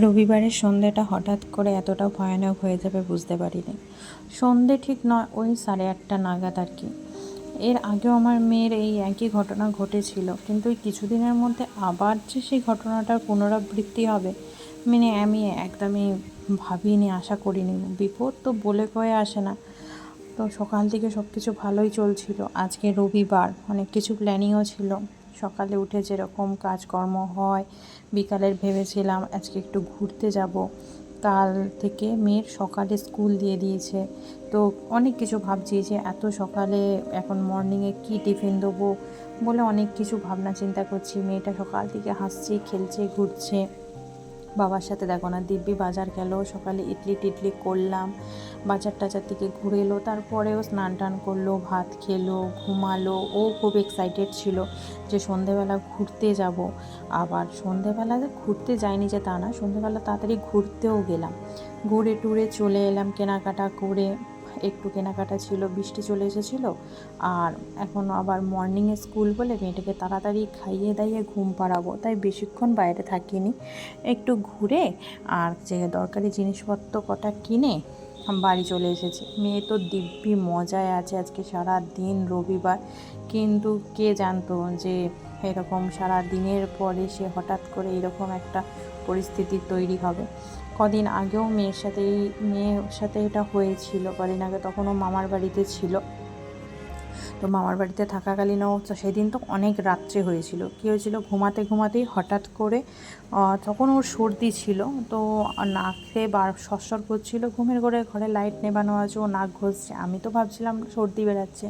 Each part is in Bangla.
রবিবারের সন্ধ্যাটা হঠাৎ করে এতটা ভয়ানক হয়ে যাবে বুঝতে পারিনি। সন্ধে ঠিক নয়, ওই 8:30 নাগাদ আর কি। এর আগেও আমার মেয়ের এই একই ঘটনা ঘটেছিল, কিন্তু ওই কিছুদিনের মধ্যে আবার যে সেই ঘটনাটার পুনরাবৃত্তি হবে মানে আমি একদমই ভাবিনি, আশা করিনি। বিপদ তো বলে কয়ে আসে না। তো সকাল থেকে সব কিছু ভালোই চলছিল। আজকে রবিবার, অনেক কিছু প্ল্যানিংও ছিল। সকালে উঠে যেরকম কাজকর্ম হয়, বিকালের ভেবেছিলাম আজকে একটু ঘুরতে যাব। কাল থেকে মেয়ের সকালে স্কুল দিয়ে দিয়েছে, তো অনেক কিছু ভাবছি যে এত সকালে এখন মর্নিংয়ে কি টিফিন দেবো বলে অনেক কিছু ভাবনা চিন্তা করছি। মেয়েটা সকাল থেকে হাসছে, খেলছে, ঘুরছে। বাবার সাথে দেখো না, দিব্যি বাজার গেল, সকালে ইডলি টিডলি করলাম, বাজার টাজার থেকে ঘুরে এলো, তারপরেও স্নান টান করলো, ভাত খেলো, ঘুমালো। ও খুব এক্সাইটেড ছিল যে সন্ধেবেলা ঘুরতে যাব। আবার সন্ধেবেলা ঘুরতে যাইনি যে তা না, সন্ধেবেলা তাড়াতাড়ি ঘুরতেও গেলাম, ঘুরে টুরে চলে এলাম, কেনাকাটা করে। একটু কেনাকাটা ছিল, বৃষ্টি চলে এসেছিলো। আর এখন আবার মর্নিংয়ে স্কুল বলে মেয়েটাকে তাড়াতাড়ি খাইয়ে দাইয়ে ঘুম পাড়াবো, তাই বেশিক্ষণ বাইরে থাকিনি। একটু ঘুরে আর যে দরকারি জিনিসপত্র কটা কিনে বাড়ি চলে এসেছি। মেয়ে তো দিব্যি মজায় আছে আজকে সারা দিন রবিবার। কিন্তু কে জানতো যে এরকম সারা দিনের পরে সে হঠাৎ করে এরকম একটা পরিস্থিতি তৈরি হবে। কদিন আগেও মেয়ের সাথে এটা হয়েছিল কদিন আগে, তখন ও মামার বাড়িতে ছিল। তো মামার বাড়িতে থাকাকালীনও সেদিন তো অনেক রাত্রে হয়েছিল। কী হয়েছিল, ঘুমাতে ঘুমাতেই হঠাৎ করে তখন ওর সর্দি ছিল, তো নাকে সরসর করছিল। ঘুমের ঘরে লাইট নেবানো আছে, ও নাক ঘষছে। আমি তো ভাবছিলাম সর্দি বেরাচ্ছে।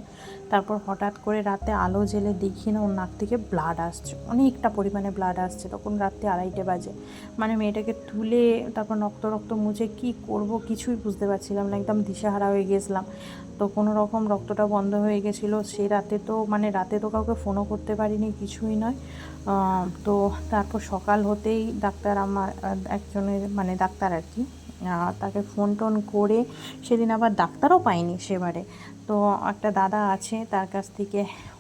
তারপর হঠাৎ করে রাতে আলো জেলে দেখি না ওর নাক থেকে ব্লাড আসছে, অনেকটা পরিমাণে ব্লাড আসছে। তখন রাত্রে 2:30 বাজে। মানে মেয়েটাকে তুলে তারপর রক্ত মুছে কি করব কিছুই বুঝতে পারছিলাম না, একদম দিশেহারা হয়ে গেছিলাম। তো কোনো রকম রক্তটা বন্ধ হয়ে গেছিলো। সেই রাতে তো কাউকে ফোনও করতে পারিনি, কিছুই নয়। তো তারপর সকাল হতেই ডাক্তার, আমার একজনের ডাক্তার আর কি, তাকে ফোন টোন করে সেদিন আবার ডাক্তারও পাইনি সেবারে। তো একটা দাদা আছে, তার কাছ থেকে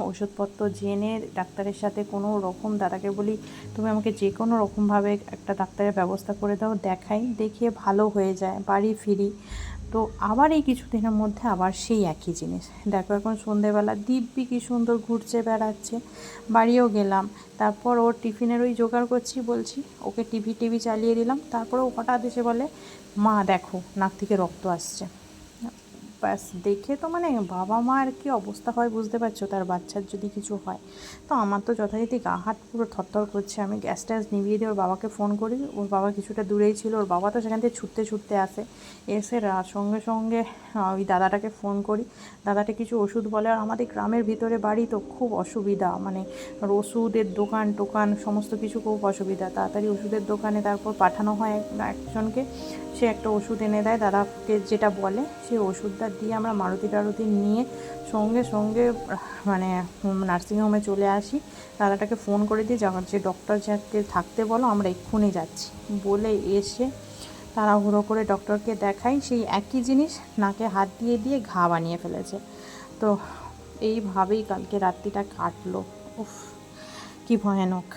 ওষুধপত্র জেনে ডাক্তারের সাথে কোনো রকম, দাদাকে বলি তুমি আমাকে যে কোনো রকমভাবে একটা ডাক্তারের ব্যবস্থা করে দাও, দেখাই, দেখিয়ে ভালো হয়ে যায়, বাড়ি ফিরি। তো আবার এই কিছুদিনের মধ্যে আবার সেই একই জিনিস। দেখো এখন সন্ধেবেলা দিব্যি কী সুন্দর ঘুরছে বেড়াচ্ছে, বাড়িও গেলাম। তারপর ওর টিফিনের ওই জোগাড় করছি, বলছি ওকে টিভি চালিয়ে দিলাম। তারপরে ও হঠাৎ এসে বলে, মা দেখো নাক থেকে রক্ত আসছে। ব্যাস, দেখে তো বাবা মা আর কি অবস্থা হয় বুঝতে পারছো, তার বাচ্চার যদি কিছু হয়। তো আমার তো যথারীতি গা হাত পুরো থরথর করছে। আমি গ্যাস ট্যাস নিভিয়ে দিয়ে ওর বাবাকে ফোন করি। ওর বাবা কিছুটা দূরেই ছিল, ওর বাবা তো সেখান থেকে ছুটতে আসে। এসে সঙ্গে সঙ্গে ওই দাদাটাকে ফোন করি। দাদাটা কিছু ওষুধ বলে। আর আমাদের গ্রামের ভিতরে বাড়ি তো খুব অসুবিধা, ওষুধের দোকান টোকান সমস্ত কিছু খুব অসুবিধা। তাড়াতাড়ি ওষুধের দোকানে তারপর পাঠানো হয় একজনকে, সে একটা ওষুধ এনে দেয়, দাদাকে যেটা বলে সেই ওষুধটা দিয়ে আমরা মারুতি টারুতি নিয়ে সঙ্গে সঙ্গে নার্সিংহোমে চলে আসি। দাদাটাকে ফোন করে দিই, যে ডক্টর যাকে থাকতে বলো, আমরা এক্ষুনি যাচ্ছি বলে এসে তাড়াহুড়ো করে ডক্টরকে দেখাই। সেই একই জিনিস নাকে হাত দিয়ে দিয়ে ঘা বানিয়ে ফেলেছে। তো এইভাবেই কালকে রাত্রিটা কাটলো। উফ, কি ভয়ানক।